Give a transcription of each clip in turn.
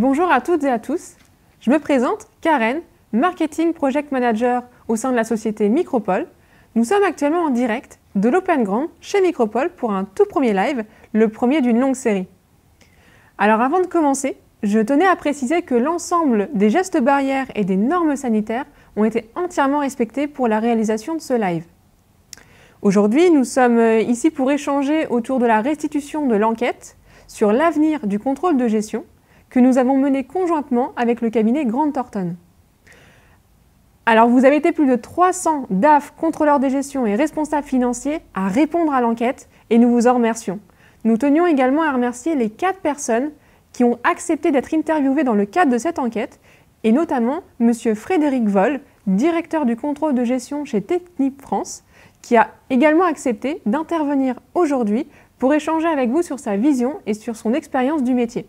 Bonjour à toutes et à tous. Je me présente, Karen, Marketing Project Manager au sein de la société Micropole. Nous sommes actuellement en direct de l'Open Ground chez Micropole pour un tout premier live, le premier d'une longue série. Alors avant de commencer, je tenais à préciser que l'ensemble des gestes barrières et des normes sanitaires ont été entièrement respectés pour la réalisation de ce live. Aujourd'hui, nous sommes ici pour échanger autour de la restitution de l'enquête sur l'avenir du contrôle de gestion que nous avons mené conjointement avec le cabinet Grant Thornton. Alors, vous avez été plus de 300 DAF, contrôleurs de gestion et responsables financiers à répondre à l'enquête et nous vous en remercions. Nous tenions également à remercier les 4 personnes qui ont accepté d'être interviewées dans le cadre de cette enquête et notamment M. Frédéric Voll, directeur du contrôle de gestion chez Technip France, qui a également accepté d'intervenir aujourd'hui pour échanger avec vous sur sa vision et sur son expérience du métier.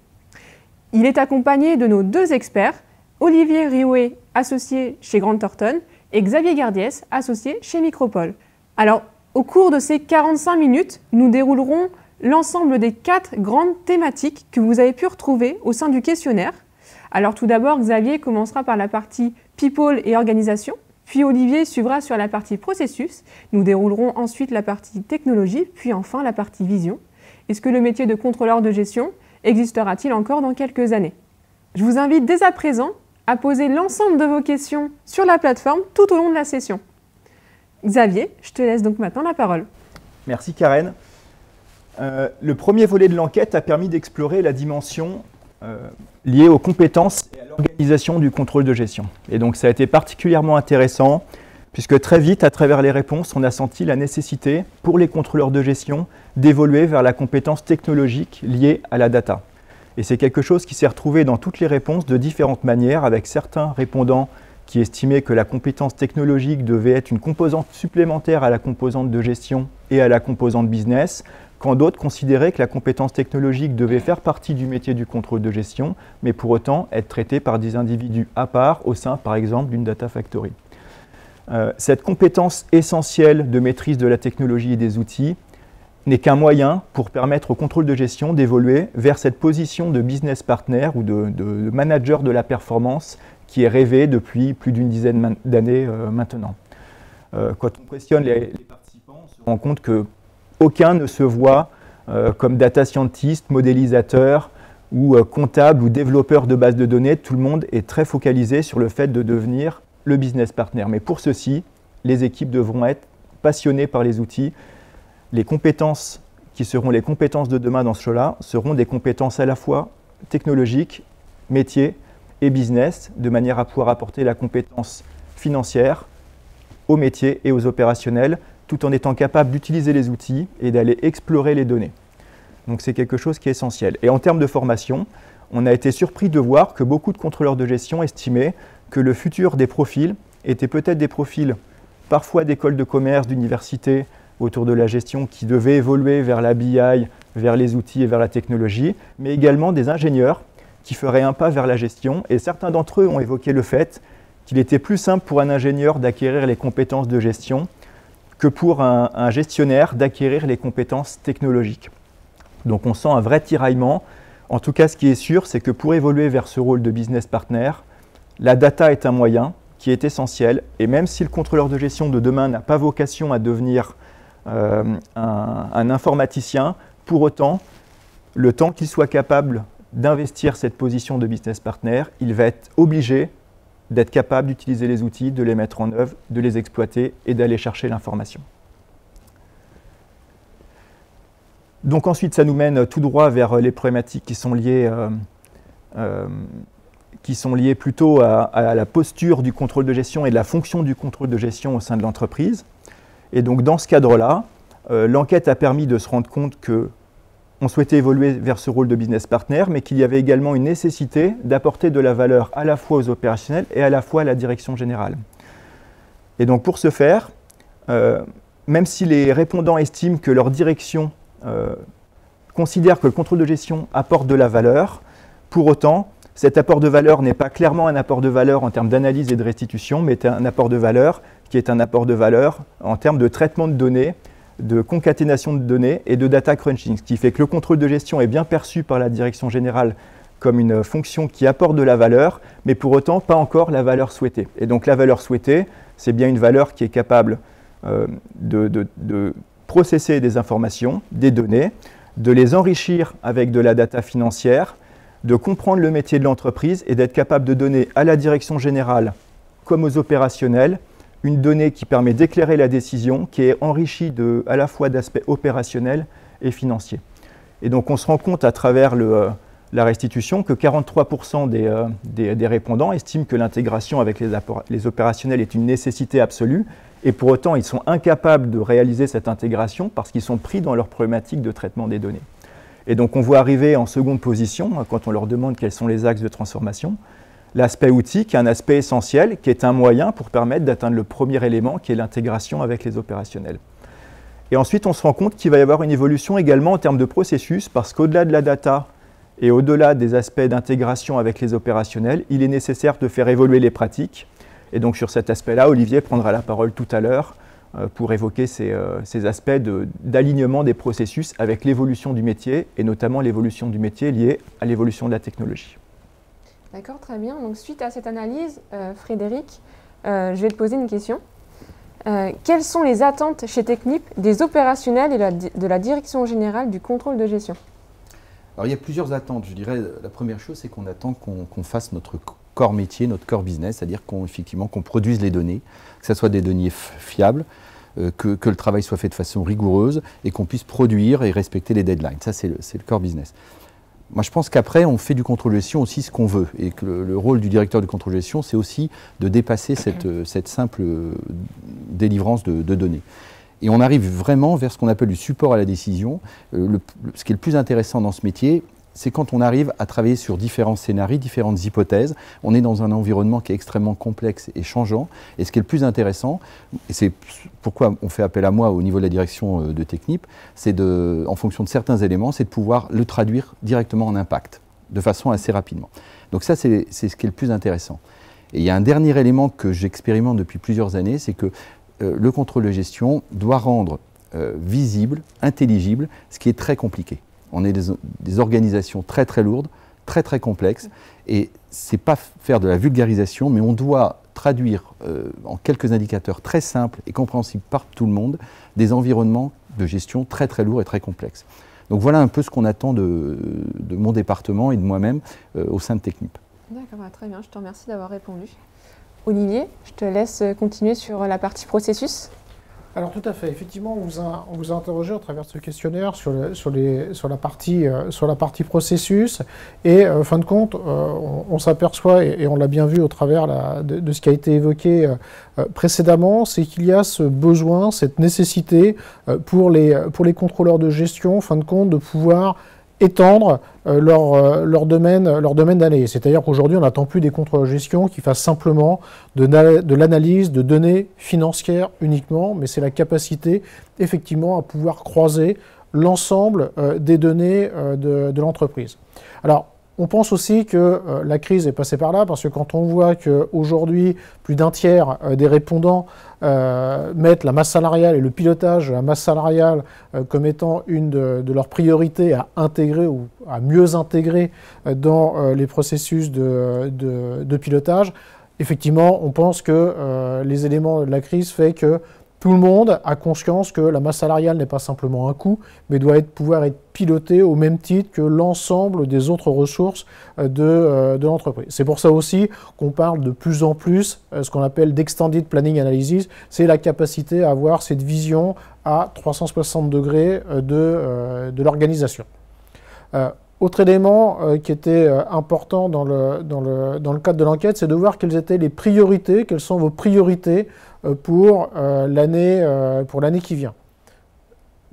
Il est accompagné de nos 2 experts, Olivier Riouet, associé chez Grant Thornton, et Xavier Gardiès, associé chez Micropole. Alors, au cours de ces 45 minutes, nous déroulerons l'ensemble des 4 grandes thématiques que vous avez pu retrouver au sein du questionnaire. Alors tout d'abord, Xavier commencera par la partie People et Organisation, puis Olivier suivra sur la partie Processus. Nous déroulerons ensuite la partie Technologie, puis enfin la partie Vision. Est-ce que le métier de contrôleur de gestion existera-t-il encore dans quelques années? Je vous invite dès à présent à poser l'ensemble de vos questions sur la plateforme tout au long de la session. Xavier, je te laisse donc maintenant la parole. Merci Karen. Le premier volet de l'enquête a permis d'explorer la dimension liée aux compétences et à l'organisation du contrôle de gestion. Et donc ça a été particulièrement intéressant puisque très vite, à travers les réponses, on a senti la nécessité pour les contrôleurs de gestion d'évoluer vers la compétence technologique liée à la data. Et c'est quelque chose qui s'est retrouvé dans toutes les réponses de différentes manières, avec certains répondants qui estimaient que la compétence technologique devait être une composante supplémentaire à la composante de gestion et à la composante business, quand d'autres considéraient que la compétence technologique devait faire partie du métier du contrôle de gestion, mais pour autant être traitée par des individus à part au sein, par exemple, d'une data factory. Cette compétence essentielle de maîtrise de la technologie et des outils n'est qu'un moyen pour permettre au contrôle de gestion d'évoluer vers cette position de business partner ou de manager de la performance qui est rêvée depuis plus d'une dizaine d'années maintenant. Quand on questionne les participants, on se rend compte qu'aucun ne se voit comme data scientist, modélisateur ou comptable ou développeur de bases de données. Tout le monde est très focalisé sur le fait de devenir le business partner. Mais pour ceci, les équipes devront être passionnées par les outils. Les compétences qui seront les compétences de demain dans ce show-là seront des compétences à la fois technologiques, métiers et business, de manière à pouvoir apporter la compétence financière aux métiers et aux opérationnels, tout en étant capable d'utiliser les outils et d'aller explorer les données. Donc c'est quelque chose qui est essentiel. Et en termes de formation, on a été surpris de voir que beaucoup de contrôleurs de gestion estimaient que le futur des profils était peut-être des profils parfois d'écoles de commerce, d'universités, autour de la gestion qui devaient évoluer vers la BI, vers les outils et vers la technologie, mais également des ingénieurs qui feraient un pas vers la gestion. Et certains d'entre eux ont évoqué le fait qu'il était plus simple pour un ingénieur d'acquérir les compétences de gestion que pour un gestionnaire d'acquérir les compétences technologiques. Donc on sent un vrai tiraillement. En tout cas, ce qui est sûr, c'est que pour évoluer vers ce rôle de business partner, la data est un moyen qui est essentiel. Et même si le contrôleur de gestion de demain n'a pas vocation à devenir un informaticien, pour autant, le temps qu'il soit capable d'investir cette position de business partner, il va être obligé d'être capable d'utiliser les outils, de les mettre en œuvre, de les exploiter et d'aller chercher l'information. Donc ensuite, ça nous mène tout droit vers les problématiques qui sont liées plutôt à la posture du contrôle de gestion et de la fonction du contrôle de gestion au sein de l'entreprise. Et donc dans ce cadre-là, l'enquête a permis de se rendre compte qu'on souhaitait évoluer vers ce rôle de business partner, mais qu'il y avait également une nécessité d'apporter de la valeur à la fois aux opérationnels et à la fois à la direction générale. Et donc pour ce faire, même si les répondants estiment que leur direction considère que le contrôle de gestion apporte de la valeur, pour autant, cet apport de valeur n'est pas clairement un apport de valeur en termes d'analyse et de restitution, mais un apport de valeur qui est un apport de valeur en termes de traitement de données, de concaténation de données et de data crunching, ce qui fait que le contrôle de gestion est bien perçu par la direction générale comme une fonction qui apporte de la valeur, mais pour autant pas encore la valeur souhaitée. Et donc la valeur souhaitée, c'est bien une valeur qui est capable de processer des informations, des données, de les enrichir avec de la data financière, de comprendre le métier de l'entreprise et d'être capable de donner à la direction générale comme aux opérationnels une donnée qui permet d'éclairer la décision, qui est enrichie à la fois d'aspects opérationnels et financiers. Et donc on se rend compte à travers la restitution que 43% des répondants estiment que l'intégration avec les opérationnels est une nécessité absolue, et pour autant ils sont incapables de réaliser cette intégration parce qu'ils sont pris dans leur problématique de traitement des données. Et donc on voit arriver en seconde position, quand on leur demande quels sont les axes de transformation, l'aspect outil qui est un aspect essentiel, qui est un moyen pour permettre d'atteindre le premier élément qui est l'intégration avec les opérationnels. Et ensuite on se rend compte qu'il va y avoir une évolution également en termes de processus, parce qu'au-delà de la data et au-delà des aspects d'intégration avec les opérationnels, il est nécessaire de faire évoluer les pratiques. Et donc sur cet aspect-là, Olivier prendra la parole tout à l'heure pour évoquer ces aspects d'alignement des processus avec l'évolution du métier, et notamment l'évolution du métier liée à l'évolution de la technologie. D'accord, très bien. Donc suite à cette analyse, Frédéric, je vais te poser une question. Quelles sont les attentes chez Technip des opérationnels et de la direction générale du contrôle de gestion? Alors il y a plusieurs attentes. Je dirais la première chose, c'est qu'on attend qu'on fasse notre corps métier, notre corps business, c'est-à-dire qu'on produise les données, que ce soit des données fiables, que le travail soit fait de façon rigoureuse et qu'on puisse produire et respecter les deadlines. Ça, c'est le corps business. Moi, je pense qu'après, on fait du contrôle de gestion aussi ce qu'on veut, et que le rôle du directeur du contrôle de gestion, c'est aussi de dépasser cette simple délivrance de données. Et on arrive vraiment vers ce qu'on appelle du support à la décision. Ce qui est le plus intéressant dans ce métier, c'est quand on arrive à travailler sur différents scénarios, différentes hypothèses. On est dans un environnement qui est extrêmement complexe et changeant. Et ce qui est le plus intéressant, et c'est pourquoi on fait appel à moi au niveau de la direction de Technip, c'est en fonction de certains éléments, c'est de pouvoir le traduire directement en impact, de façon assez rapidement. Donc ça, c'est ce qui est le plus intéressant. Et il y a un dernier élément que j'expérimente depuis plusieurs années, c'est que le contrôle de gestion doit rendre visible, intelligible, ce qui est très compliqué. On est des organisations très très lourdes, très très complexes, et ce n'est pas faire de la vulgarisation, mais on doit traduire en quelques indicateurs très simples et compréhensibles par tout le monde des environnements de gestion très très lourds et très complexes. Donc voilà un peu ce qu'on attend de mon département et de moi-même au sein de Technip. D'accord, très bien, je te remercie d'avoir répondu. Olivier, je te laisse continuer sur la partie processus. Alors tout à fait, effectivement, on vous a interrogé à travers ce questionnaire sur la partie processus, et en fin de compte, on s'aperçoit, et on l'a bien vu au travers de ce qui a été évoqué précédemment, c'est qu'il y a ce besoin, cette nécessité pour les contrôleurs de gestion, en fin de compte, de pouvoir étendre leur domaine d'analyse. C'est-à-dire qu'aujourd'hui, on n'attend plus des contrôleurs de gestion qui fassent simplement de l'analyse de données financières uniquement, mais c'est la capacité, effectivement, à pouvoir croiser l'ensemble des données de l'entreprise. Alors, on pense aussi que la crise est passée par là, parce que quand on voit qu'aujourd'hui, plus d'un tiers des répondants mettent la masse salariale et le pilotage de la masse salariale comme étant une de leurs priorités à intégrer ou à mieux intégrer dans les processus de pilotage, effectivement, on pense que les éléments de la crise font que tout le monde a conscience que la masse salariale n'est pas simplement un coût, mais doit pouvoir être pilotée au même titre que l'ensemble des autres ressources de l'entreprise. C'est pour ça aussi qu'on parle de plus en plus ce qu'on appelle d'Extended Planning Analysis, c'est la capacité à avoir cette vision à 360 degrés de l'organisation. Autre élément qui était important dans le cadre de l'enquête, c'est de voir quelles étaient les priorités, quelles sont vos priorités pour l'année qui vient.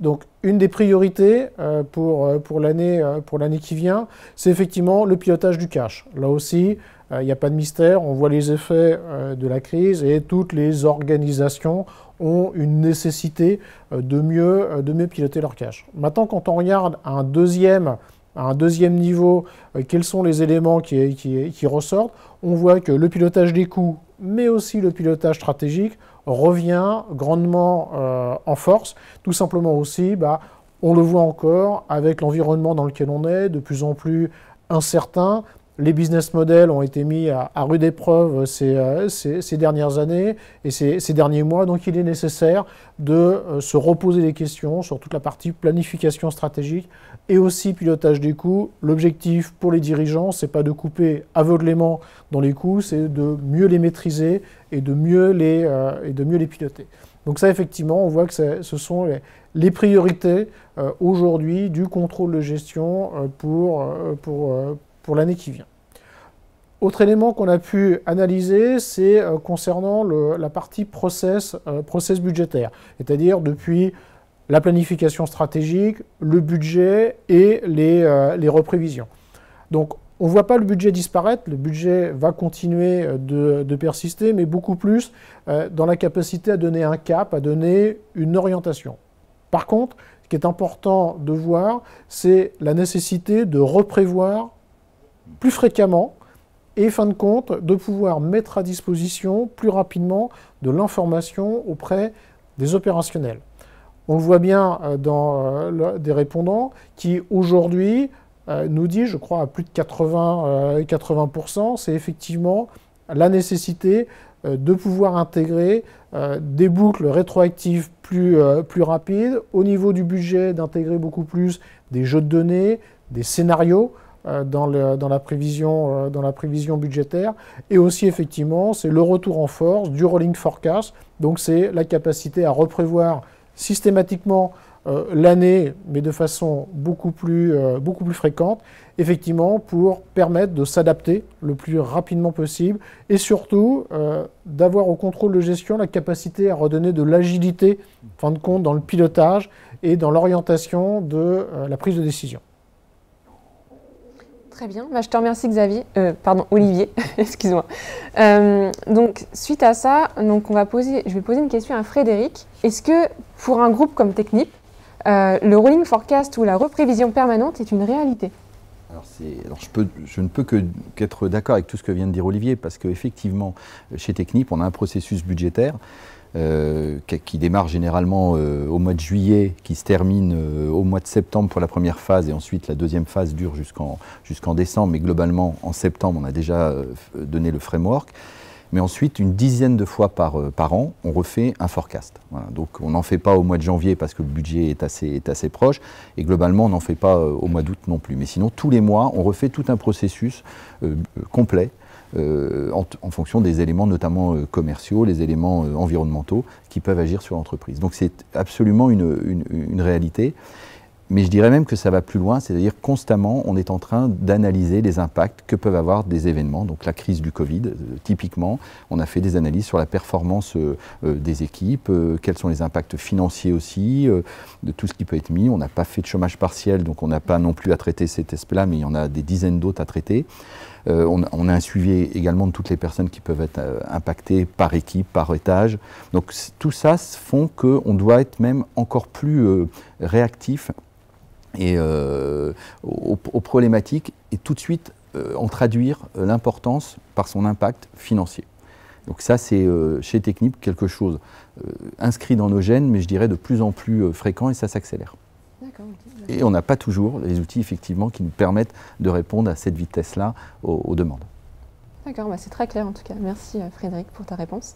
Donc, une des priorités pour l'année qui vient, c'est effectivement le pilotage du cash. Là aussi, il n'y a pas de mystère, on voit les effets de la crise et toutes les organisations ont une nécessité de mieux piloter leur cash. Maintenant, quand on regarde à un deuxième niveau, quels sont les éléments qui ressortent, on voit que le pilotage des coûts, mais aussi le pilotage stratégique, revient grandement en force. Tout simplement aussi, on le voit encore avec l'environnement dans lequel on est, de plus en plus incertain. Les business models ont été mis à rude épreuve ces dernières années et ces derniers mois. Donc il est nécessaire de se reposer des questions sur toute la partie planification stratégique et aussi pilotage des coûts. L'objectif pour les dirigeants, ce n'est pas de couper aveuglément dans les coûts, c'est de mieux les maîtriser et de mieux les piloter. Donc ça, effectivement, on voit que ce sont les priorités aujourd'hui du contrôle de gestion pour l'année qui vient. Autre élément qu'on a pu analyser, c'est concernant la partie process budgétaire, c'est-à-dire depuis la planification stratégique, le budget et les reprévisions. Donc, on ne voit pas le budget disparaître, le budget va continuer de persister, mais beaucoup plus dans la capacité à donner un cap, à donner une orientation. Par contre, ce qui est important de voir, c'est la nécessité de reprévoir plus fréquemment et, fin de compte, de pouvoir mettre à disposition plus rapidement de l'information auprès des opérationnels. On le voit bien dans des répondants qui, aujourd'hui, nous dit, je crois, à plus de 80%, c'est effectivement la nécessité de pouvoir intégrer des boucles rétroactives plus rapides, au niveau du budget, d'intégrer beaucoup plus des jeux de données, des scénarios, dans la prévision budgétaire, et aussi effectivement c'est le retour en force du rolling forecast, donc c'est la capacité à reprévoir systématiquement l'année, mais de façon beaucoup plus fréquente, effectivement pour permettre de s'adapter le plus rapidement possible, et surtout d'avoir au contrôle de gestion la capacité à redonner de l'agilité, en fin de compte, dans le pilotage et dans l'orientation de la prise de décision. Très bien, je te remercie Olivier, excuse-moi. Donc suite à ça, je vais poser une question à Frédéric. Est-ce que pour un groupe comme Technip, le rolling forecast ou la reprévision permanente est une réalité? Je ne peux qu'être d'accord avec tout ce que vient de dire Olivier, parce qu'effectivement, chez Technip, on a un processus budgétaire qui démarre généralement au mois de juillet, qui se termine au mois de septembre pour la première phase, et ensuite la deuxième phase dure jusqu'en décembre, mais globalement en septembre on a déjà donné le framework. Mais ensuite, une dizaine de fois par an, on refait un forecast. Voilà. Donc on n'en fait pas au mois de janvier parce que le budget est assez proche, et globalement on n'en fait pas au mois d'août non plus. Mais sinon, tous les mois, on refait tout un processus complet, en fonction des éléments notamment commerciaux, les éléments environnementaux qui peuvent agir sur l'entreprise. Donc c'est absolument une réalité, mais je dirais même que ça va plus loin, c'est-à-dire constamment on est en train d'analyser les impacts que peuvent avoir des événements. Donc la crise du Covid, typiquement, on a fait des analyses sur la performance des équipes, quels sont les impacts financiers aussi, de tout ce qui peut être mis. On n'a pas fait de chômage partiel, donc on n'a pas non plus à traiter cet aspect-là, mais il y en a des dizaines d'autres à traiter. On a un suivi également de toutes les personnes qui peuvent être impactées par équipe, par étage. Donc tout ça font qu'on doit être même encore plus réactif et, aux problématiques, et tout de suite en traduire l'importance par son impact financier. Donc ça, c'est chez Technip quelque chose inscrit dans nos gènes, mais je dirais de plus en plus fréquent, et ça s'accélère. Et on n'a pas toujours les outils effectivement qui nous permettent de répondre à cette vitesse-là aux demandes. D'accord, c'est très clair en tout cas. Merci Frédéric pour ta réponse.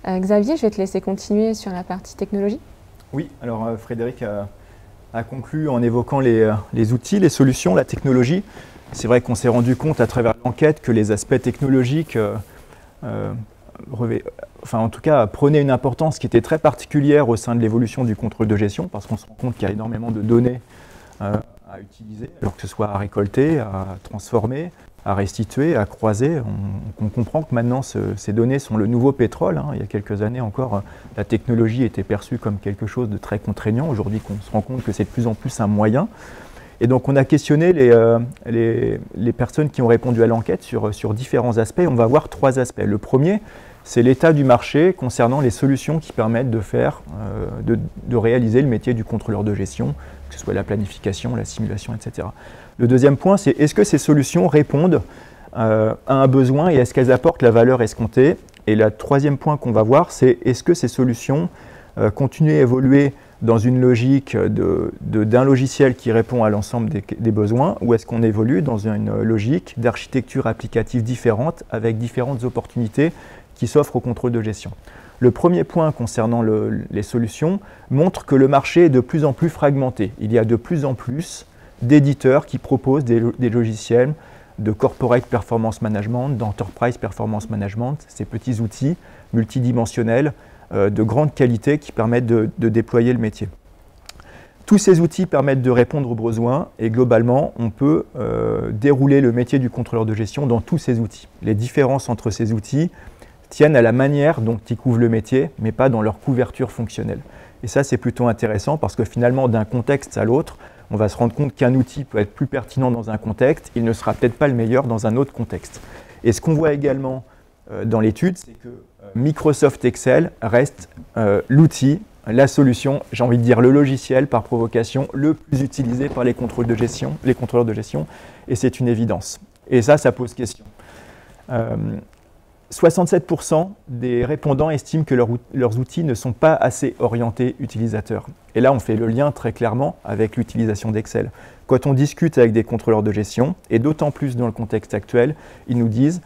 Xavier, je vais te laisser continuer sur la partie technologie. Oui, alors Frédéric a conclu en évoquant les outils, les solutions, la technologie. C'est vrai qu'on s'est rendu compte à travers l'enquête que les aspects technologiques en tout cas, prenaient une importance qui était très particulière au sein de l'évolution du contrôle de gestion, parce qu'on se rend compte qu'il y a énormément de données à utiliser, alors que ce soit à récolter, à transformer, à restituer, à croiser. On comprend que maintenant, ces données sont le nouveau pétrole. Il y a quelques années encore, la technologie était perçue comme quelque chose de très contraignant. Aujourd'hui, on se rend compte que c'est de plus en plus un moyen. Et donc, on a questionné les personnes qui ont répondu à l'enquête sur différents aspects. On va voir 3 aspects. Le premier, c'est l'état du marché concernant les solutions qui permettent de réaliser le métier du contrôleur de gestion, que ce soit la planification, la simulation, etc. Le deuxième point, c'est est-ce que ces solutions répondent à un besoin et est-ce qu'elles apportent la valeur escomptée? Et le troisième point qu'on va voir, c'est est-ce que ces solutions continuer à évoluer dans une logique d'un logiciel qui répond à l'ensemble des besoins, ou est-ce qu'on évolue dans une logique d'architecture applicative différente avec différentes opportunités qui s'offrent au contrôle de gestion. Le premier point concernant les solutions montre que le marché est de plus en plus fragmenté. Il y a de plus en plus d'éditeurs qui proposent des logiciels de corporate performance management, d'enterprise performance management, ces petits outils multidimensionnels de grande qualité qui permettent de déployer le métier. Tous ces outils permettent de répondre aux besoins et globalement, on peut dérouler le métier du contrôleur de gestion dans tous ces outils. Les différences entre ces outils tiennent à la manière dont ils couvrent le métier, mais pas dans leur couverture fonctionnelle. Et ça, c'est plutôt intéressant parce que finalement, d'un contexte à l'autre, on va se rendre compte qu'un outil peut être plus pertinent dans un contexte, il ne sera peut-être pas le meilleur dans un autre contexte. Et ce qu'on voit également dans l'étude, c'est que Microsoft Excel reste l'outil, la solution, j'ai envie de dire le logiciel par provocation, le plus utilisé par les contrôleurs de gestion, et c'est une évidence. Et ça pose question. 67% des répondants estiment que leurs outils ne sont pas assez orientés utilisateurs. Et là, on fait le lien très clairement avec l'utilisation d'Excel. Quand on discute avec des contrôleurs de gestion, et d'autant plus dans le contexte actuel, ils nous disent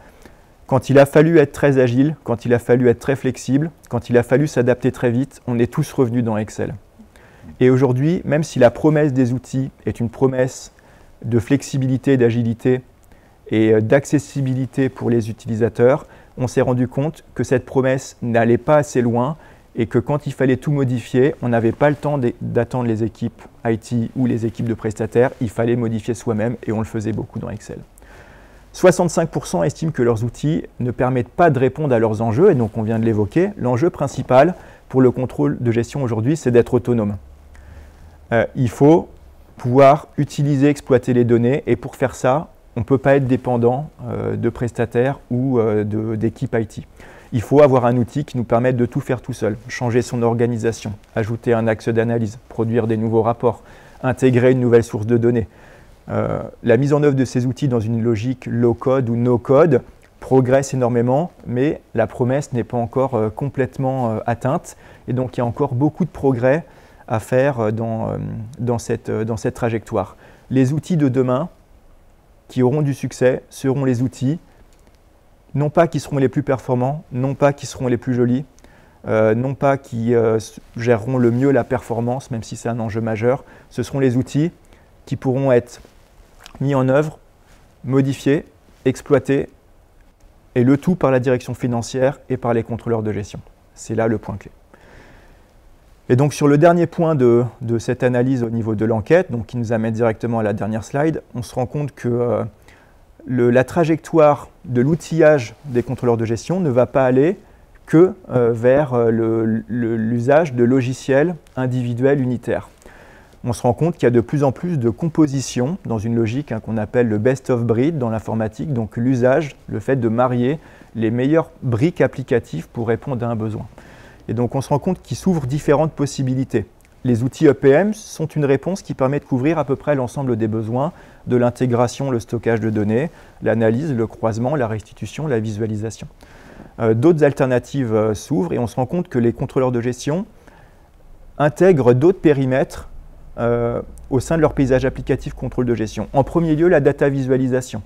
quand il a fallu être très agile, quand il a fallu être très flexible, quand il a fallu s'adapter très vite, on est tous revenus dans Excel. Et aujourd'hui, même si la promesse des outils est une promesse de flexibilité, d'agilité et d'accessibilité pour les utilisateurs, on s'est rendu compte que cette promesse n'allait pas assez loin et que quand il fallait tout modifier, on n'avait pas le temps d'attendre les équipes IT ou les équipes de prestataires, il fallait modifier soi-même et on le faisait beaucoup dans Excel. 65% estiment que leurs outils ne permettent pas de répondre à leurs enjeux, et donc on vient de l'évoquer. L'enjeu principal pour le contrôle de gestion aujourd'hui, c'est d'être autonome. Il faut pouvoir utiliser, exploiter les données, et pour faire ça, on ne peut pas être dépendant de prestataires ou d'équipes IT. Il faut avoir un outil qui nous permette de tout faire tout seul, changer son organisation, ajouter un axe d'analyse, produire des nouveaux rapports, intégrer une nouvelle source de données. La mise en œuvre de ces outils dans une logique low-code ou no-code progresse énormément, mais la promesse n'est pas encore complètement atteinte. Et donc, il y a encore beaucoup de progrès à faire dans cette trajectoire. Les outils de demain qui auront du succès seront les outils, non pas qui seront les plus performants, non pas qui seront les plus jolis, non pas qui géreront le mieux la performance, même si c'est un enjeu majeur. Ce seront les outils qui pourront être mis en œuvre, modifiés, exploités, et le tout par la direction financière et par les contrôleurs de gestion. C'est là le point clé. Et donc sur le dernier point de cette analyse au niveau de l'enquête, donc qui nous amène directement à la dernière slide, on se rend compte que la trajectoire de l'outillage des contrôleurs de gestion ne va pas aller que vers l'usage de logiciels individuels unitaires. On se rend compte qu'il y a de plus en plus de compositions dans une logique qu'on appelle le best of breed dans l'informatique, donc l'usage, le fait de marier les meilleures briques applicatives pour répondre à un besoin. Et donc on se rend compte qu'il s'ouvre différentes possibilités. Les outils EPM sont une réponse qui permet de couvrir à peu près l'ensemble des besoins de l'intégration, le stockage de données, l'analyse, le croisement, la restitution, la visualisation. D'autres alternatives s'ouvrent et on se rend compte que les contrôleurs de gestion intègrent d'autres périmètres au sein de leur paysage applicatif contrôle de gestion. En premier lieu, la data visualisation,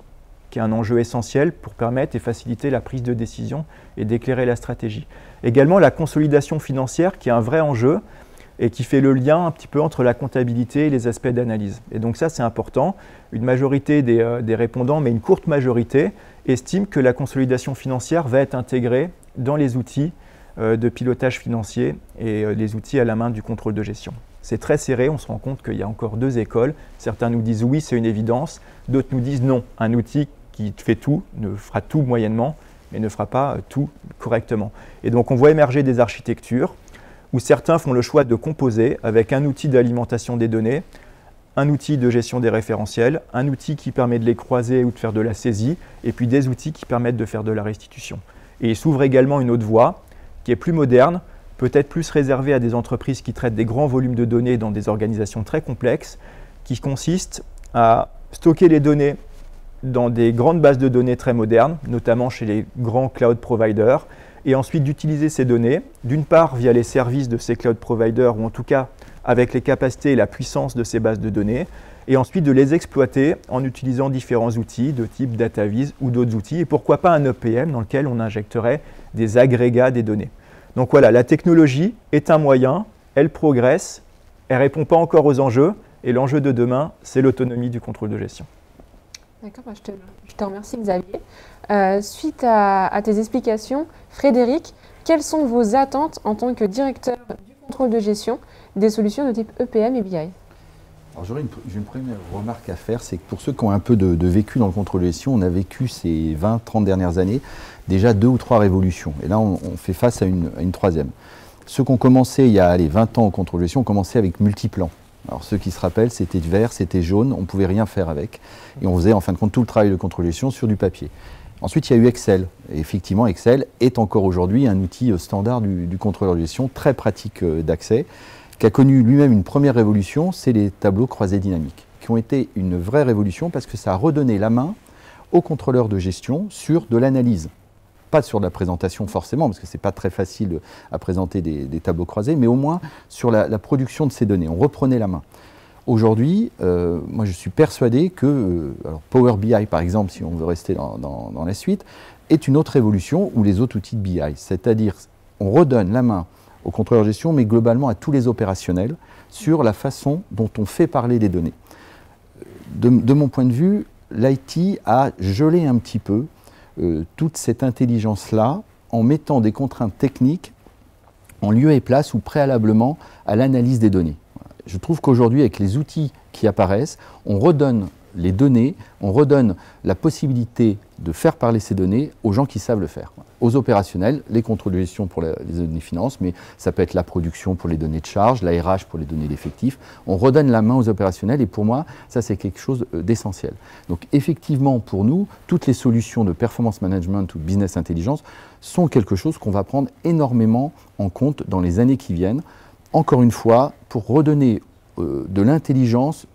qui est un enjeu essentiel pour permettre et faciliter la prise de décision et d'éclairer la stratégie. Également la consolidation financière, qui est un vrai enjeu et qui fait le lien un petit peu entre la comptabilité et les aspects d'analyse. Et donc ça, c'est important. Une majorité des répondants, mais une courte majorité, estime que la consolidation financière va être intégrée dans les outils de pilotage financier et les outils à la main du contrôle de gestion. C'est très serré, on se rend compte qu'il y a encore deux écoles. Certains nous disent oui, c'est une évidence. D'autres nous disent non, un outil qui fait tout, ne fera tout moyennement, mais ne fera pas tout correctement. Et donc on voit émerger des architectures où certains font le choix de composer avec un outil d'alimentation des données, un outil de gestion des référentiels, un outil qui permet de les croiser ou de faire de la saisie, et puis des outils qui permettent de faire de la restitution. Et il s'ouvre également une autre voie qui est plus moderne, peut-être plus réservée à des entreprises qui traitent des grands volumes de données dans des organisations très complexes, qui consiste à stocker les données dans des grandes bases de données très modernes, notamment chez les grands cloud providers, et ensuite d'utiliser ces données, d'une part via les services de ces cloud providers, ou en tout cas avec les capacités et la puissance de ces bases de données, et ensuite de les exploiter en utilisant différents outils de type DataVis ou d'autres outils, et pourquoi pas un EPM dans lequel on injecterait des agrégats des données. Donc voilà, la technologie est un moyen, elle progresse, elle ne répond pas encore aux enjeux, et l'enjeu de demain, c'est l'autonomie du contrôle de gestion. D'accord, je te remercie Xavier. Suite à tes explications, Frédéric, quelles sont vos attentes en tant que directeur du contrôle de gestion des solutions de type EPM et BI? Alors j'ai une première remarque à faire, c'est que pour ceux qui ont un peu de vécu dans le contrôle de gestion, on a vécu ces 20-30 dernières années déjà 2 ou 3 révolutions. Et là, on fait face à une troisième. Ceux qui ont commencé il y a 20 ans au contrôle de gestion ont commencé avec multiplans. Alors ceux qui se rappellent, c'était vert, c'était jaune, on ne pouvait rien faire avec. Et on faisait en fin de compte tout le travail de contrôle de gestion sur du papier. Ensuite, il y a eu Excel. Et effectivement, Excel est encore aujourd'hui un outil standard du contrôleur de gestion, très pratique d'accès, qui a connu lui-même une première révolution, c'est les tableaux croisés dynamiques, qui ont été une vraie révolution parce que ça a redonné la main aux contrôleurs de gestion sur de l'analyse. Pas sur de la présentation forcément, parce que ce n'est pas très facile à présenter des tableaux croisés, mais au moins sur la production de ces données. On reprenait la main. Aujourd'hui, moi je suis persuadé que alors Power BI par exemple, si on veut rester dans la suite, est une autre révolution, ou les autres outils de BI. C'est-à-dire on redonne la main aux contrôleurs de gestion, mais globalement à tous les opérationnels, sur la façon dont on fait parler les données. De mon point de vue, l'IT a gelé un petit peu toute cette intelligence-là en mettant des contraintes techniques en lieu et place ou préalablement à l'analyse des données. Je trouve qu'aujourd'hui, avec les outils qui apparaissent, on redonne les données, on redonne la possibilité de faire parler ces données aux gens qui savent le faire. Aux opérationnels, les contrôles de gestion pour les données finances, mais ça peut être la production pour les données de charge, la RH pour les données d'effectifs. On redonne la main aux opérationnels et pour moi, ça c'est quelque chose d'essentiel. Donc effectivement, pour nous, toutes les solutions de performance management ou business intelligence sont quelque chose qu'on va prendre énormément en compte dans les années qui viennent. Encore une fois, pour redonner de l'intelligence.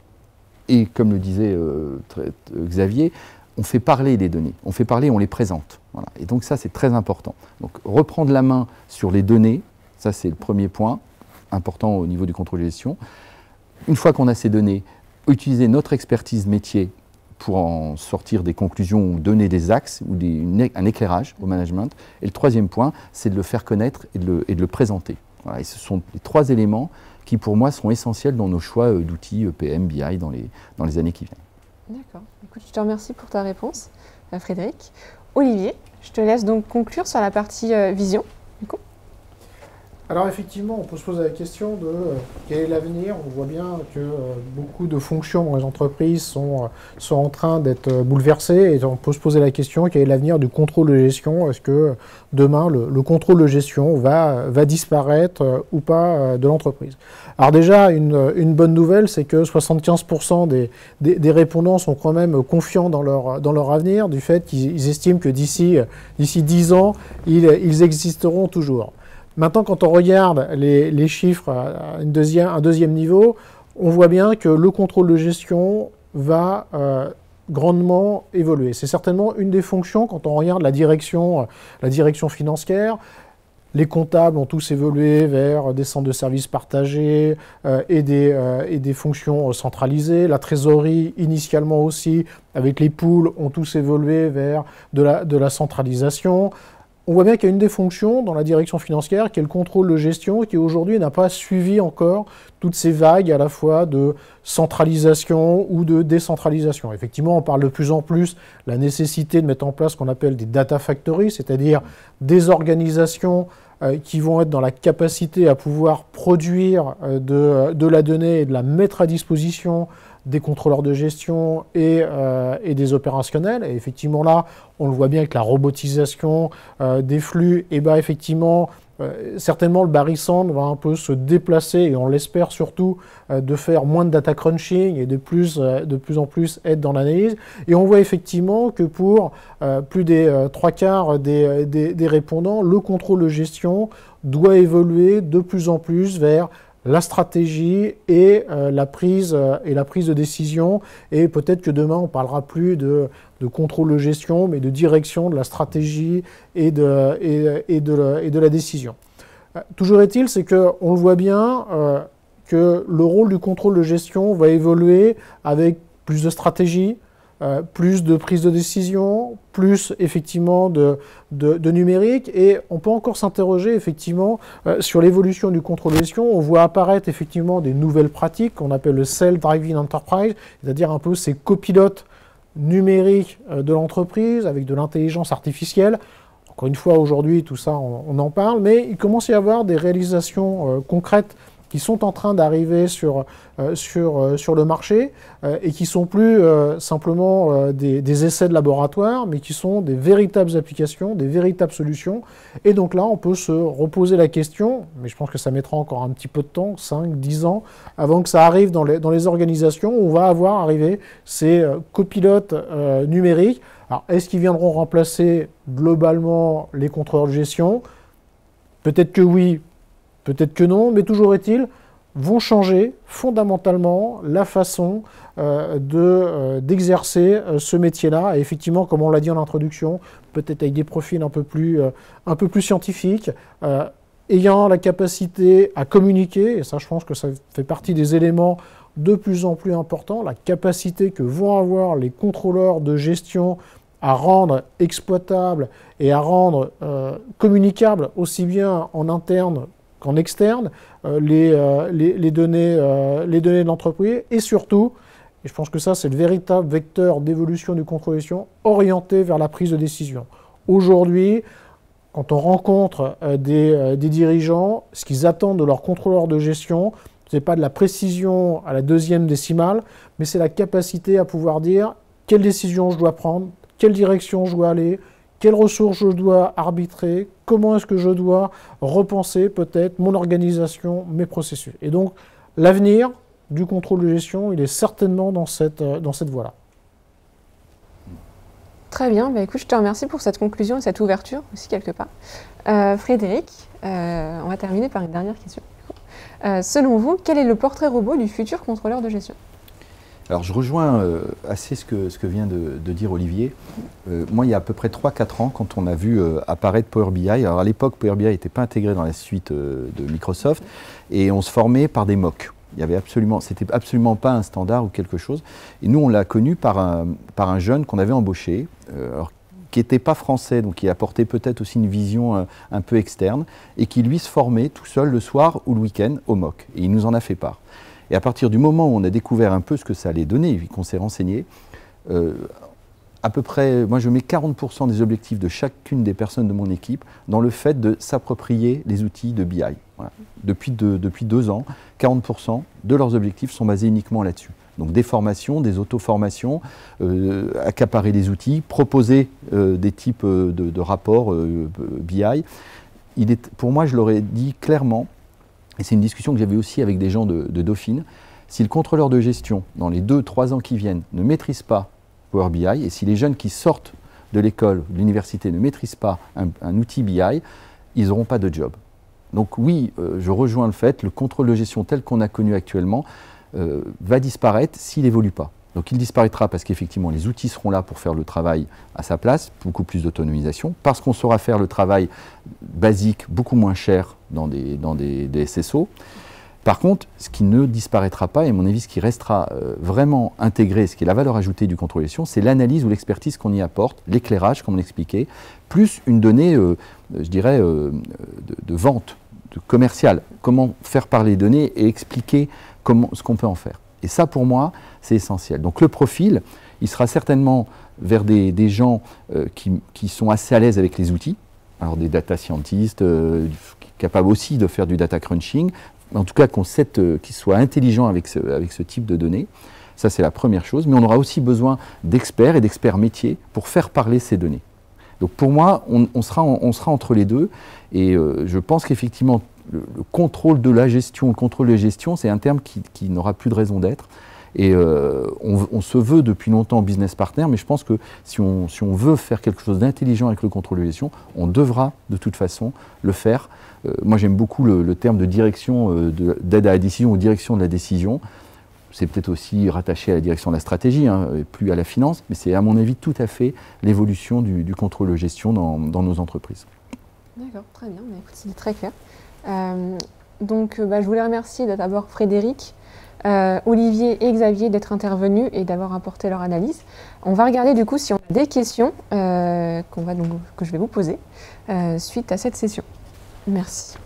Et comme le disait Xavier, on fait parler des données, on fait parler, on les présente. Voilà. Et donc ça, c'est très important. Donc reprendre la main sur les données, ça c'est le premier point important au niveau du contrôle de gestion. Une fois qu'on a ces données, utiliser notre expertise métier pour en sortir des conclusions ou donner des axes ou un éclairage au management. Et le troisième point, c'est de le faire connaître et de le présenter. Voilà. Et ce sont les 3 éléments qui pour moi sont essentiels dans nos choix d'outils EPM, BI dans les années qui viennent. D'accord. Écoute, je te remercie pour ta réponse, Frédéric. Olivier, je te laisse donc conclure sur la partie vision. Du coup. Alors effectivement, on peut se poser la question de quel est l'avenir. On voit bien que beaucoup de fonctions dans les entreprises sont en train d'être bouleversées et on peut se poser la question quel est l'avenir du contrôle de gestion. Est-ce que demain le contrôle de gestion va disparaître ou pas de l'entreprise? Alors déjà, une bonne nouvelle, c'est que 75% des répondants sont quand même confiants dans leur avenir, du fait qu'ils estiment que d'ici 10 ans, ils existeront toujours. Maintenant, quand on regarde les chiffres à un deuxième niveau, on voit bien que le contrôle de gestion va grandement évoluer. C'est certainement une des fonctions, quand on regarde la direction financière. Les comptables ont tous évolué vers des centres de services partagés et des fonctions centralisées. La trésorerie, initialement aussi, avec les pools, ont tous évolué vers de la centralisation. On voit bien qu'il y a une des fonctions dans la direction financière qui est le contrôle de gestion qui aujourd'hui n'a pas suivi encore toutes ces vagues à la fois de centralisation ou de décentralisation. Effectivement, on parle de plus en plus de la nécessité de mettre en place ce qu'on appelle des data factories, c'est-à-dire des organisations qui vont être dans la capacité à pouvoir produire de la donnée et de la mettre à disposition des contrôleurs de gestion et des opérationnels. Et effectivement là, on le voit bien avec la robotisation des flux, et bien effectivement, certainement le barissand va un peu se déplacer, et on l'espère surtout, de faire moins de data crunching et de plus en plus être dans l'analyse. Et on voit effectivement que pour plus des 3/4 des répondants, le contrôle de gestion doit évoluer de plus en plus vers la stratégie et la prise de décision. Et peut-être que demain, on ne parlera plus de contrôle de gestion, mais de direction de la stratégie et de la décision. Toujours est-il, c'est qu'on le voit bien, que le rôle du contrôle de gestion va évoluer avec plus de stratégie, plus de prise de décision, plus effectivement de numérique, et on peut encore s'interroger effectivement sur l'évolution du contrôle de gestion. On voit apparaître effectivement des nouvelles pratiques qu'on appelle le Self-Driving Enterprise, c'est-à-dire un peu ces copilotes numériques de l'entreprise avec de l'intelligence artificielle. Encore une fois, aujourd'hui, tout ça, on en parle, mais il commence à y avoir des réalisations concrètes qui sont en train d'arriver sur le marché et qui ne sont plus simplement des essais de laboratoire, mais qui sont des véritables applications, des véritables solutions. Et donc là, on peut se reposer la question, mais je pense que ça mettra encore un petit peu de temps, 5, 10 ans, avant que ça arrive dans les organisations, où on va avoir arrivé ces copilotes numériques. Alors, est-ce qu'ils viendront remplacer globalement les contrôleurs de gestion? Peut-être que oui, peut-être que non, mais toujours est-il, vont changer fondamentalement la façon d'exercer ce métier-là. Et effectivement, comme on l'a dit en introduction, peut-être avec des profils un peu plus scientifiques, ayant la capacité à communiquer, et ça je pense que ça fait partie des éléments de plus en plus importants, la capacité que vont avoir les contrôleurs de gestion à rendre exploitable et à rendre communicable aussi bien en interne qu'en externe les données de l'entreprise, et surtout, et je pense que ça c'est le véritable vecteur d'évolution du contrôle de gestion, orienté vers la prise de décision. Aujourd'hui, quand on rencontre des dirigeants, ce qu'ils attendent de leur contrôleur de gestion, ce n'est pas de la précision à la deuxième décimale, mais c'est la capacité à pouvoir dire quelle décision je dois prendre, quelle direction je dois aller, quelles ressources je dois arbitrer, comment est-ce que je dois repenser peut-être mon organisation, mes processus. Et donc, l'avenir du contrôle de gestion, il est certainement dans cette voie-là. Très bien, bah, écoute, je te remercie pour cette conclusion et cette ouverture aussi quelque part. Frédéric, on va terminer par une dernière question. Selon vous, quel est le portrait robot du futur contrôleur de gestion ? Alors je rejoins assez ce que vient de dire Olivier. Moi, il y a à peu près 3-4 ans, quand on a vu apparaître Power BI, alors à l'époque, Power BI n'était pas intégré dans la suite de Microsoft, et on se formait par des mocks. C'était absolument pas un standard ou quelque chose. Et nous, on l'a connu par un jeune qu'on avait embauché, qui n'était pas français, donc qui apportait peut-être aussi une vision un peu externe, et qui lui se formait tout seul le soir ou le week-end au mock. Et il nous en a fait part. Et à partir du moment où on a découvert un peu ce que ça allait donner, et qu'on s'est renseigné, à peu près, moi je mets 40% des objectifs de chacune des personnes de mon équipe dans le fait de s'approprier les outils de BI. Voilà. Depuis 2 ans, 40% de leurs objectifs sont basés uniquement là-dessus. Donc des formations, des auto-formations, accaparer des outils, proposer des types de rapports BI. Pour moi, je leur ai dit clairement, et c'est une discussion que j'avais aussi avec des gens de Dauphine, si le contrôleur de gestion, dans les 2-3 ans qui viennent, ne maîtrise pas Power BI, et si les jeunes qui sortent de l'école, de l'université, ne maîtrisent pas un outil BI, ils n'auront pas de job. Donc oui, je rejoins le fait, le contrôle de gestion tel qu'on a connu actuellement va disparaître s'il n'évolue pas. Donc il disparaîtra parce qu'effectivement les outils seront là pour faire le travail à sa place, beaucoup plus d'autonomisation, parce qu'on saura faire le travail basique beaucoup moins cher dans des SSO. Par contre, ce qui ne disparaîtra pas, et à mon avis ce qui restera vraiment intégré, ce qui est la valeur ajoutée du contrôle de gestion, c'est l'analyse ou l'expertise qu'on y apporte, l'éclairage, comme on l'expliquait, plus une donnée, je dirais, de vente, de commercial. Comment faire parler les données et expliquer ce qu'on peut en faire. Et ça, pour moi, c'est essentiel. Donc le profil, il sera certainement vers des gens qui sont assez à l'aise avec les outils, alors des data scientists, capables aussi de faire du data crunching, en tout cas qu'ils soient intelligents avec ce type de données. Ça, c'est la première chose. Mais on aura aussi besoin d'experts et d'experts métiers pour faire parler ces données. Donc pour moi, on sera entre les deux. Et je pense qu'effectivement, le contrôle de la gestion, le contrôle de gestion, c'est un terme qui n'aura plus de raison d'être. Et on se veut depuis longtemps business partner, mais je pense que si on veut faire quelque chose d'intelligent avec le contrôle de gestion, on devra de toute façon le faire. Moi j'aime beaucoup le terme de direction, d'aide à la décision ou direction de la décision. C'est peut-être aussi rattaché à la direction de la stratégie, hein, et plus à la finance, mais c'est à mon avis tout à fait l'évolution du contrôle de gestion dans nos entreprises. D'accord, très bien, écoute, c'est très clair. Donc je voulais remercier d'abord Frédéric, Olivier et Xavier d'être intervenus et d'avoir apporté leur analyse. On va regarder du coup si on a des questions que je vais vous poser suite à cette session. Merci.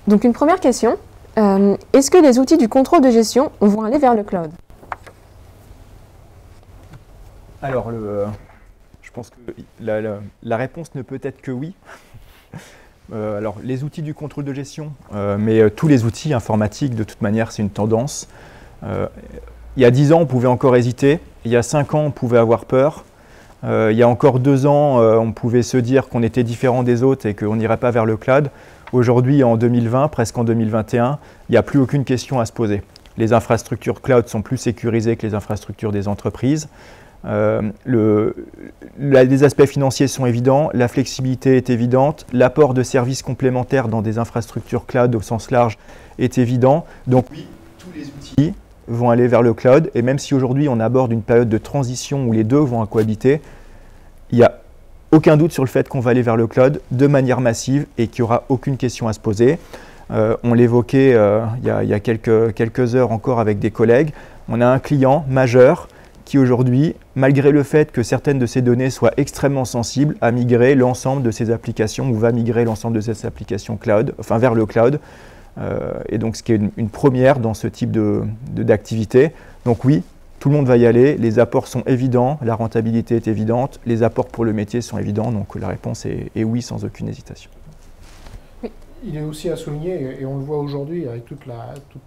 Donc une première question. Est-ce que les outils du contrôle de gestion vont aller vers le cloud? Alors, je pense que la réponse ne peut être que oui. Alors, les outils du contrôle de gestion, mais tous les outils informatiques, de toute manière, c'est une tendance. Il y a 10 ans, on pouvait encore hésiter. Il y a 5 ans, on pouvait avoir peur. Il y a encore 2 ans, on pouvait se dire qu'on était différent des autres et qu'on n'irait pas vers le cloud. Aujourd'hui, en 2020, presque en 2021, il n'y a plus aucune question à se poser. Les infrastructures cloud sont plus sécurisées que les infrastructures des entreprises. Les aspects financiers sont évidents, la flexibilité est évidente, l'apport de services complémentaires dans des infrastructures cloud au sens large est évident. Donc oui, tous les outils vont aller vers le cloud. Et même si aujourd'hui on aborde une période de transition où les deux vont cohabiter, il n'y a aucun doute sur le fait qu'on va aller vers le cloud de manière massive et qu'il n'y aura aucune question à se poser. On l'évoquait il y a quelques heures encore avec des collègues. On a un client majeur qui aujourd'hui, malgré le fait que certaines de ces données soient extrêmement sensibles, a migré l'ensemble de ses applications ou va migrer l'ensemble de ses applications cloud, enfin vers le cloud. Et donc ce qui est une première dans ce type d'activité. Donc oui, tout le monde va y aller, les apports sont évidents, la rentabilité est évidente, les apports pour le métier sont évidents, donc la réponse est oui sans aucune hésitation. Oui. Il est aussi à souligner, et on le voit aujourd'hui avec toute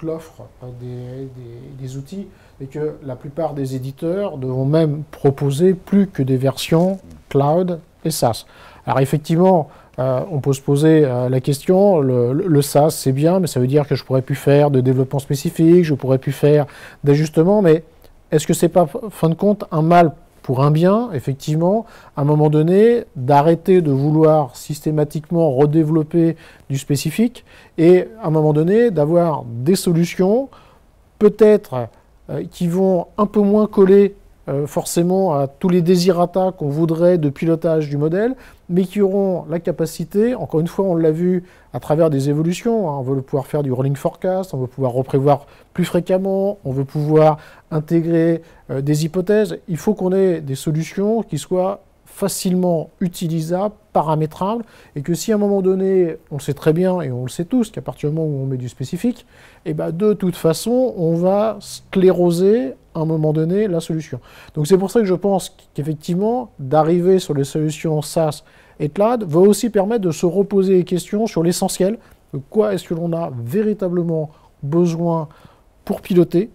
l'offre des outils, et que la plupart des éditeurs devront même proposer plus que des versions cloud et SaaS. Alors effectivement, on peut se poser la question, le SaaS c'est bien, mais ça veut dire que je pourrais plus faire de développement spécifique, je pourrais plus faire d'ajustement, mais est-ce que c'est pas, fin de compte, un mal pour un bien, effectivement, à un moment donné, d'arrêter de vouloir systématiquement redévelopper du spécifique et à un moment donné, d'avoir des solutions peut-être qui vont un peu moins coller forcément à tous les désirata qu'on voudrait de pilotage du modèle, mais qui auront la capacité, encore une fois on l'a vu à travers des évolutions, hein, on veut pouvoir faire du rolling forecast, on veut pouvoir reprévoir plus fréquemment, on veut pouvoir intégrer des hypothèses, il faut qu'on ait des solutions qui soient facilement utilisables, paramétrables, et que si à un moment donné, on sait très bien, et on le sait tous, qu'à partir du moment où on met du spécifique, et ben de toute façon, on va scléroser à un moment donné la solution. Donc c'est pour ça que je pense qu'effectivement, d'arriver sur les solutions SaaS et cloud va aussi permettre de se reposer les questions sur l'essentiel, de quoi est-ce que l'on a véritablement besoin pour piloter,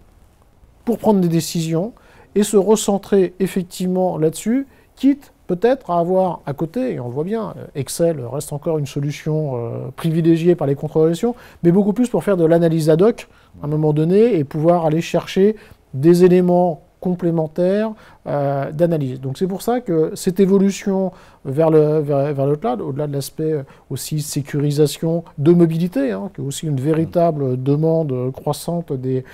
pour prendre des décisions, et se recentrer effectivement là-dessus, quitte peut-être à avoir à côté, et on le voit bien, Excel reste encore une solution privilégiée par les contrôleurs de gestion, mais beaucoup plus pour faire de l'analyse ad hoc à un moment donné et pouvoir aller chercher des éléments complémentaires d'analyse. Donc c'est pour ça que cette évolution vers le cloud, au-delà de l'aspect aussi sécurisation de mobilité, hein, qui est aussi une véritable demande croissante des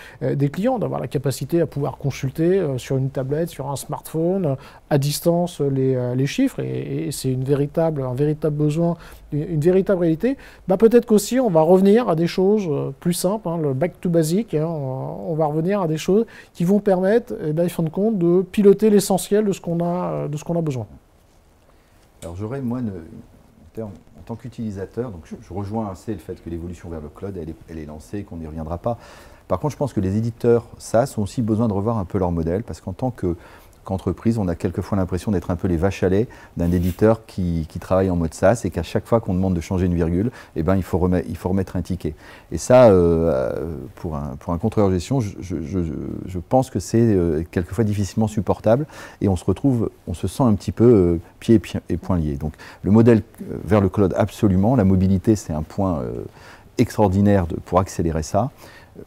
clients, d'avoir la capacité à pouvoir consulter sur une tablette, sur un smartphone, à distance les chiffres, et c'est un véritable besoin, une véritable réalité, bah peut-être qu'aussi on va revenir à des choses plus simples, hein, le back to basic, hein, on va revenir à des choses qui vont permettre, en fin de compte, de piloter l'essentiel de ce qu'on a besoin. Alors j'aurais, moi, en tant qu'utilisateur, donc je rejoins assez le fait que l'évolution vers le cloud, elle est lancée, qu'on n'y reviendra pas. Par contre, je pense que les éditeurs SaaS ont aussi besoin de revoir un peu leur modèle, parce qu'en tant qu'entreprise, on a quelquefois l'impression d'être un peu les vaches à lait d'un éditeur qui travaille en mode SaaS et qu'à chaque fois qu'on demande de changer une virgule, eh ben, il faut remettre un ticket. Et ça, pour un contrôleur de gestion, je pense que c'est quelquefois difficilement supportable et on se sent un petit peu pieds et poings liés. Donc le modèle vers le cloud, absolument. La mobilité, c'est un point extraordinaires pour accélérer ça.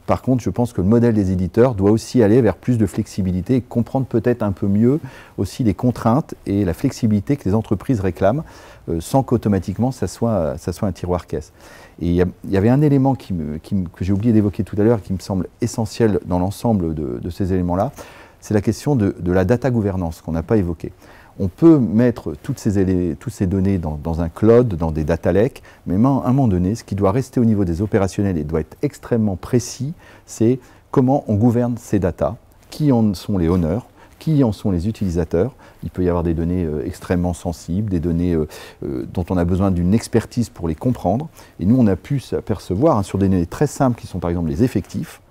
Par contre, je pense que le modèle des éditeurs doit aussi aller vers plus de flexibilité et comprendre peut-être un peu mieux aussi les contraintes et la flexibilité que les entreprises réclament, sans qu'automatiquement ça soit un tiroir-caisse. Et il y avait un élément que j'ai oublié d'évoquer tout à l'heure, qui me semble essentiel dans l'ensemble de ces éléments-là, c'est la question de la data gouvernance qu'on n'a pas évoquée. On peut mettre toutes ces données dans un cloud, dans des data lakes, mais à un moment donné, ce qui doit rester au niveau des opérationnels et doit être extrêmement précis, c'est comment on gouverne ces data, qui en sont les owners, qui en sont les utilisateurs. Il peut y avoir des données extrêmement sensibles, des données dont on a besoin d'une expertise pour les comprendre. Et nous, on a pu s'apercevoir sur des données très simples qui sont par exemple les effectifs.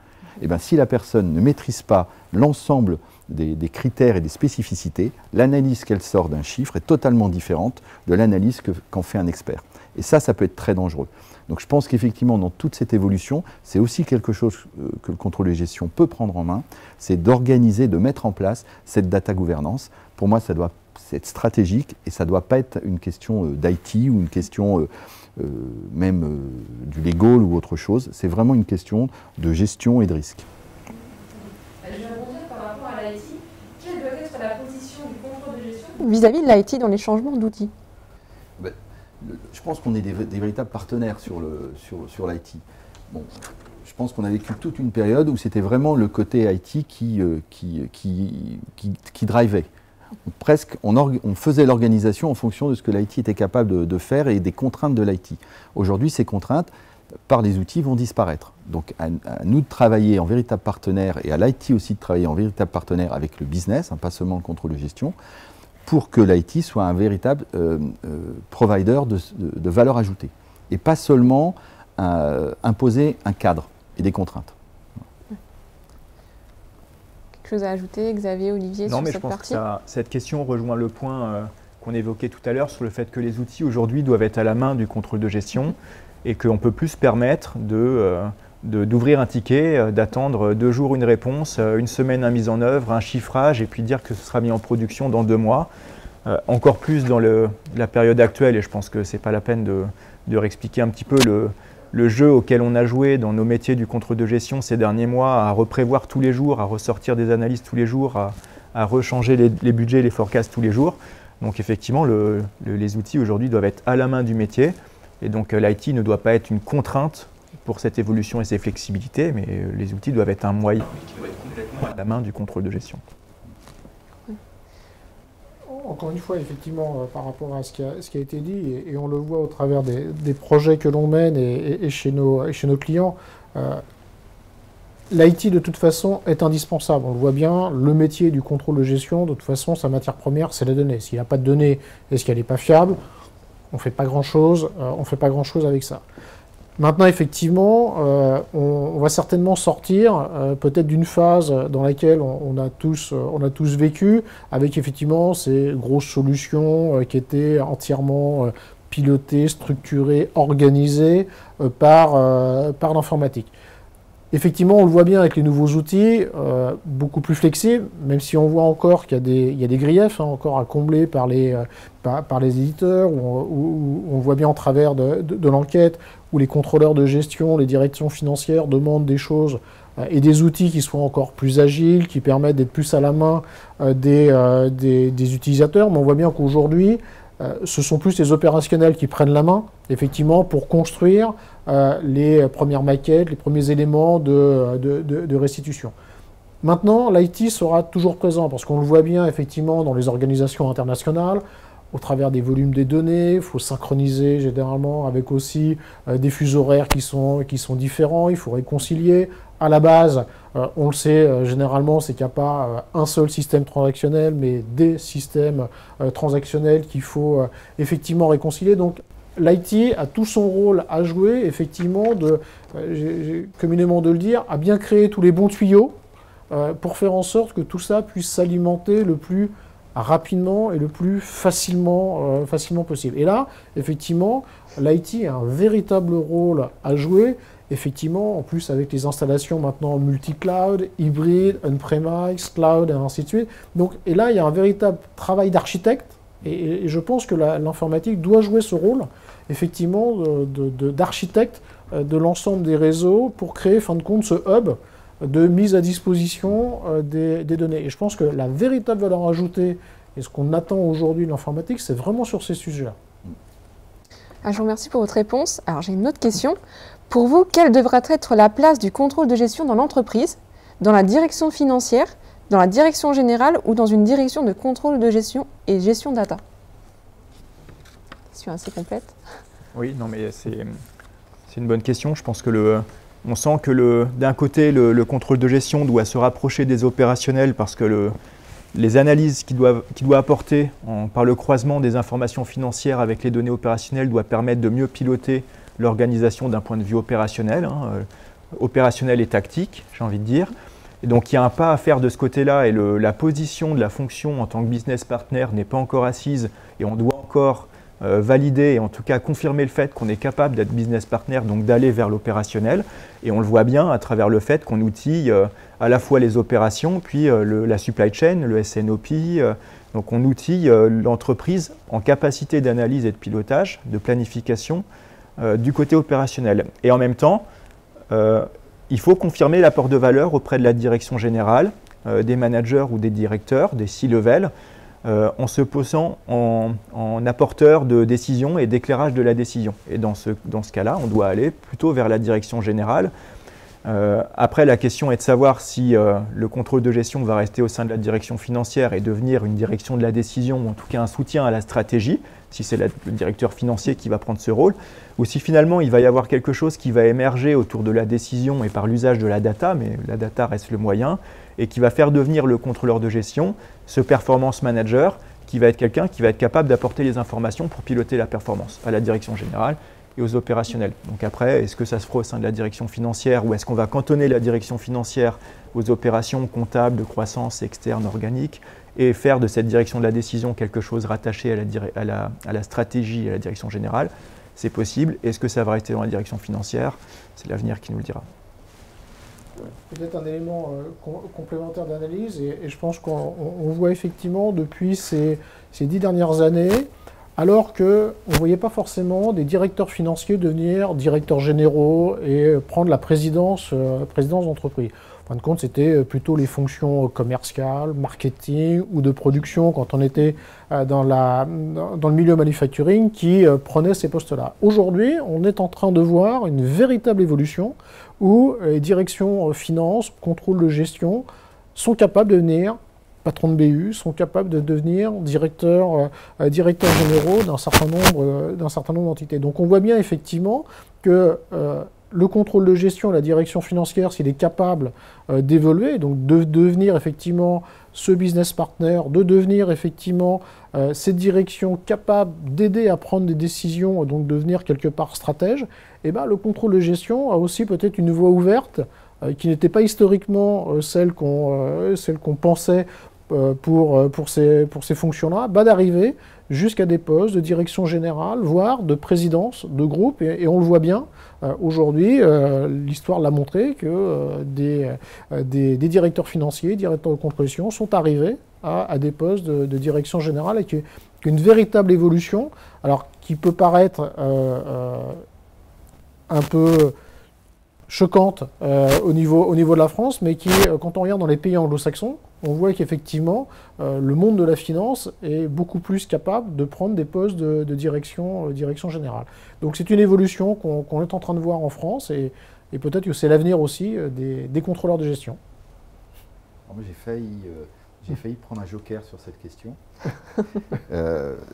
Et bien, si la personne ne maîtrise pas l'ensemble des critères et des spécificités, l'analyse qu'elle sort d'un chiffre est totalement différente de l'analyse qu'en fait un expert. Et ça peut être très dangereux. Donc je pense qu'effectivement, dans toute cette évolution, c'est aussi quelque chose que le contrôle de gestion peut prendre en main, c'est d'organiser, de mettre en place cette data gouvernance. Pour moi, ça doit être stratégique et ça ne doit pas être une question d'IT ou une question même du legal ou autre chose. C'est vraiment une question de gestion et de risque. Vis-à-vis de l'IT dans les changements d'outils? Je pense qu'on est des véritables partenaires sur l'IT. Bon, je pense qu'on a vécu toute une période où c'était vraiment le côté IT qui drivait. Presque, on faisait l'organisation en fonction de ce que l'IT était capable de faire et des contraintes de l'IT. Aujourd'hui, ces contraintes, par les outils, vont disparaître. Donc à nous de travailler en véritable partenaire et à l'IT aussi de travailler en véritable partenaire avec le business, pas seulement le contrôle de gestion, pour que l'IT soit un véritable provider de valeur ajoutée. Et pas seulement imposer un cadre et des contraintes. Quelque chose à ajouter, Xavier, Olivier, sur cette partie? Non, mais je pense que cette question rejoint le point qu'on évoquait tout à l'heure sur le fait que les outils aujourd'hui doivent être à la main du contrôle de gestion et qu'on ne peut plus se permettre d'ouvrir un ticket, d'attendre 2 jours une réponse, 1 semaine une mise en œuvre, un chiffrage et puis dire que ce sera mis en production dans 2 mois. Encore plus dans la période actuelle, et je pense que ce n'est pas la peine de réexpliquer un petit peu le jeu auquel on a joué dans nos métiers du contrôle de gestion ces derniers mois, à reprévoir tous les jours, à ressortir des analyses tous les jours, à rechanger les budgets, les forecasts tous les jours. Donc effectivement, les outils aujourd'hui doivent être à la main du métier, et donc l'IT ne doit pas être une contrainte pour cette évolution et ces flexibilités, mais les outils doivent être un moyen qui doit être complètement à la main du contrôle de gestion. Encore une fois, effectivement, par rapport à ce qui a été dit, et on le voit au travers des projets que l'on mène et chez nos clients, l'IT de toute façon est indispensable. On le voit bien, le métier du contrôle de gestion, de toute façon, sa matière première, c'est la donnée. S'il n'y a pas de données, est-ce qu'elle n'est pas fiable? On ne fait pas grand-chose avec ça. Maintenant, effectivement, on va certainement sortir peut-être d'une phase dans laquelle on a tous vécu, avec effectivement ces grosses solutions qui étaient entièrement pilotées, structurées, organisées par l'informatique. Effectivement, on le voit bien avec les nouveaux outils, beaucoup plus flexibles, même si on voit encore qu'il y a des griefs encore à combler par les éditeurs, où on voit bien en travers de l'enquête, où les contrôleurs de gestion, les directions financières demandent des choses et des outils qui soient encore plus agiles, qui permettent d'être plus à la main des utilisateurs. Mais on voit bien qu'aujourd'hui, ce sont plus les opérationnels qui prennent la main, effectivement, pour construire les premières maquettes, les premiers éléments de restitution. Maintenant, l'IT sera toujours présent, parce qu'on le voit bien, effectivement, dans les organisations internationales, au travers des volumes des données, il faut synchroniser généralement avec aussi des fuseaux horaires qui sont différents, il faut réconcilier. À la base, on le sait généralement, c'est qu'il n'y a pas un seul système transactionnel, mais des systèmes transactionnels qu'il faut effectivement réconcilier. Donc l'IT a tout son rôle à jouer, effectivement, j'ai communément de le dire, à bien créer tous les bons tuyaux pour faire en sorte que tout ça puisse s'alimenter le plus rapidement et le plus facilement possible. Et là, effectivement, l'IT a un véritable rôle à jouer, effectivement, en plus avec les installations maintenant multi-cloud, hybride, on-premise, cloud, et ainsi de suite. Donc, et là, il y a un véritable travail d'architecte, et je pense que l'informatique doit jouer ce rôle, effectivement, d'architecte de l'ensemble des réseaux pour créer, fin de compte, ce hub de mise à disposition des données. Et je pense que la véritable valeur ajoutée et ce qu'on attend aujourd'hui de l'informatique, c'est vraiment sur ces sujets-là. Je vous remercie pour votre réponse. Alors j'ai une autre question. Pour vous, quelle devrait être la place du contrôle de gestion dans l'entreprise, dans la direction financière, dans la direction générale ou dans une direction de contrôle de gestion et gestion data? Question assez complète. Oui, non, mais c'est une bonne question. Je pense que on sent que d'un côté, le contrôle de gestion doit se rapprocher des opérationnels parce que les analyses qu'il doit apporter par le croisement des informations financières avec les données opérationnelles doit permettre de mieux piloter l'organisation d'un point de vue opérationnel, opérationnel et tactique, j'ai envie de dire. Et donc il y a un pas à faire de ce côté-là et la position de la fonction en tant que business partner n'est pas encore assise et on doit encore valider et en tout cas confirmer le fait qu'on est capable d'être business partner, donc d'aller vers l'opérationnel. Et on le voit bien à travers le fait qu'on outille à la fois les opérations, puis la supply chain, le SNOP. Donc on outille l'entreprise en capacité d'analyse et de pilotage, de planification du côté opérationnel. Et en même temps, il faut confirmer l'apport de valeur auprès de la direction générale, des managers ou des directeurs, des C-level, en se posant en apporteur de décision et d'éclairage de la décision. Et dans ce cas-là, on doit aller plutôt vers la direction générale. Après, la question est de savoir si le contrôle de gestion va rester au sein de la direction financière et devenir une direction de la décision, ou en tout cas un soutien à la stratégie, si c'est le directeur financier qui va prendre ce rôle, ou si finalement il va y avoir quelque chose qui va émerger autour de la décision et par l'usage de la data, mais la data reste le moyen, et qui va faire devenir le contrôleur de gestion, ce performance manager, qui va être quelqu'un qui va être capable d'apporter les informations pour piloter la performance à la direction générale et aux opérationnels. Donc après, est-ce que ça se fera au sein de la direction financière ou est-ce qu'on va cantonner la direction financière aux opérations comptables, de croissance externe, organique, et faire de cette direction de la décision quelque chose rattaché à la stratégie et à la direction générale? C'est possible. Est-ce que ça va rester dans la direction financière? C'est l'avenir qui nous le dira. Peut-être un élément complémentaire d'analyse, et je pense qu'on voit effectivement depuis ces 10 dernières années, alors qu'on ne voyait pas forcément des directeurs financiers devenir directeurs généraux et prendre la présidence d'entreprise. En fin de compte, c'était plutôt les fonctions commerciales, marketing ou de production quand on était dans le milieu manufacturing qui prenaient ces postes-là. Aujourd'hui, on est en train de voir une véritable évolution où les directions finance, contrôle de gestion sont capables de devenir patrons de BU, sont capables de devenir directeurs généraux d'un certain nombre d'entités. Donc on voit bien effectivement que le contrôle de gestion, la direction financière, s'il est capable d'évoluer, donc de devenir effectivement ce business partner, de devenir effectivement cette direction capable d'aider à prendre des décisions, donc devenir quelque part stratège, et ben, le contrôle de gestion a aussi peut-être une voie ouverte qui n'était pas historiquement celle qu'on pensait pour ces fonctions-là, d'arriver jusqu'à des postes de direction générale, voire de présidence de groupe, et on le voit bien. Aujourd'hui, l'histoire l'a montré que des directeurs financiers, directeurs de contrôle de gestion sont arrivés à des postes de direction générale, et qu'une véritable évolution, alors qui peut paraître un peu choquante au niveau de la France, mais qui, quand on regarde dans les pays anglo-saxons, on voit qu'effectivement, le monde de la finance est beaucoup plus capable de prendre des postes de direction générale. Donc c'est une évolution qu'on est en train de voir en France, et peut-être que c'est l'avenir aussi des contrôleurs de gestion. Alors moi, j'ai failli prendre un joker sur cette question.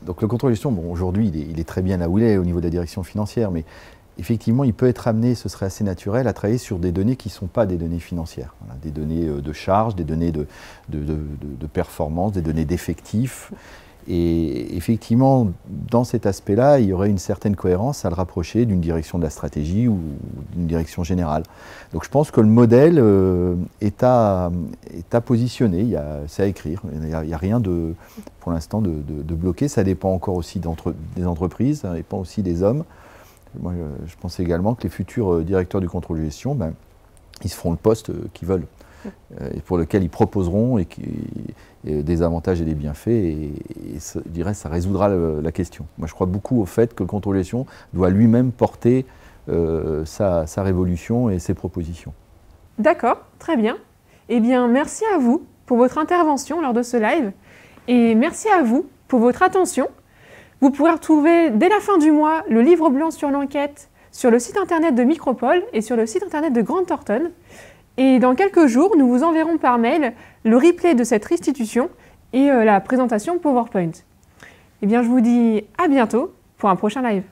Donc le contrôle de gestion, bon, aujourd'hui, il est très bien là où il est au niveau de la direction financière, mais effectivement, il peut être amené, ce serait assez naturel, à travailler sur des données qui ne sont pas des données financières. Voilà, des données de charge, des données de performance, des données d'effectifs. Et effectivement, dans cet aspect-là, il y aurait une certaine cohérence à le rapprocher d'une direction de la stratégie ou d'une direction générale. Donc je pense que le modèle est à positionner, c'est à écrire. Il n'y a rien pour l'instant de bloqué. Ça dépend encore aussi des entreprises, ça dépend aussi des hommes. Moi, je pense également que les futurs directeurs du contrôle de gestion, ils se feront le poste qu'ils veulent, et pour lequel ils proposeront des avantages et des bienfaits, et je dirais ça résoudra la question. Moi, je crois beaucoup au fait que le contrôle de gestion doit lui-même porter sa révolution et ses propositions. D'accord, très bien. Eh bien, merci à vous pour votre intervention lors de ce live et merci à vous pour votre attention. Vous pourrez retrouver dès la fin du mois le livre blanc sur l'enquête sur le site internet de Micropole et sur le site internet de Grant Thornton. Et dans quelques jours, nous vous enverrons par mail le replay de cette restitution et la présentation PowerPoint. Eh bien, je vous dis à bientôt pour un prochain live.